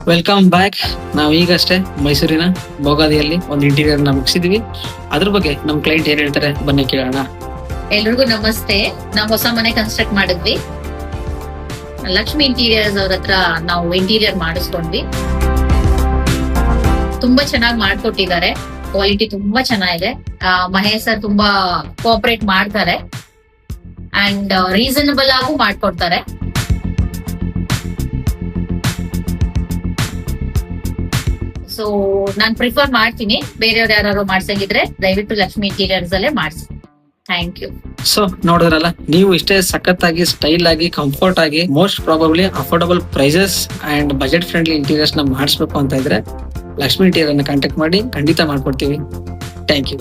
Welcome back. ನಾವು ಈಗಷ್ಟೇ ಮೈಸೂರಿನ ಬೋಗಾದಿಯಲ್ಲಿ ಒಂದು ಇಂಟೀರಿಯರ್ ನ ಮುಗಿಸಿದ್ವಿ. ಅದ್ರ ಬಗ್ಗೆ ನಮ್ ಕ್ಲೈಂಟ್ ಏನ್ ಹೇಳ್ತಾರೆ ಬನ್ನಿ ಕೇಳೋಣ. ಎಲ್ರಿಗೂ ನಮಸ್ತೆ. ನಾವು ಹೊಸ ಮನೆ ಕನ್ಸ್ಟ್ರಕ್ಟ್ ಮಾಡಿದ್ವಿ. ಲಕ್ಷ್ಮಿ ಇಂಟೀರಿಯರ್ಸ್ ಅವ್ರ ಹತ್ರ ನಾವು ಇಂಟೀರಿಯರ್ ಮಾಡಿಸ್ಕೊಂಡ್ವಿ. ತುಂಬಾ ಚೆನ್ನಾಗಿ ಮಾಡ್ಕೊಟ್ಟಿದ್ದಾರೆ. ಕ್ವಾಲಿಟಿ ತುಂಬಾ ಚೆನ್ನಾಗಿದೆ. ಮಹೇಶ್ ಸರ್ ತುಂಬಾ ಕೋಆಪರೇಟ್ ಮಾಡ್ತಾರೆ ಅಂಡ್ ರೀಸನಬಲ್ ಆಗು ಮಾಡ್ಕೊಡ್ತಾರೆ. ಸೊ ನಾನ್ ಪ್ರಿಫರ್ ಮಾಡ್ತೀನಿ. ಬೇರೆಯವ್ರು ಯಾರು ಮಾಡ್ಸಂಗಿದ್ರೆ ದಯವಿಟ್ಟು ಲಕ್ಷ್ಮಿ ಇಂಟೀರಿಯರ್ಸ್ ಅಲ್ಲೇ ಮಾಡಿಸಿ. Thank you. ಸೊ ನೋಡಿದ್ರಲ್ಲ, ನೀವು ಇಷ್ಟೇ ಸಖತ್ತಾಗಿ ಸ್ಟೈಲ್ ಆಗಿ ಕಂಫರ್ಟ್ ಆಗಿ most probably affordable prices and budget friendly interiors ನ ಮಾಡಿಸ್ಬೇಕು ಅಂತ ಇದ್ರೆ ಲಕ್ಷ್ಮಿ ಇಂಟೀರಿಯರ್ ಅನ್ನ ಕಾಂಟ್ಯಾಕ್ಟ್ ಮಾಡಿ, ಖಂಡಿತ ಮಾಡ್ಕೊಡ್ತೀವಿ. Thank you.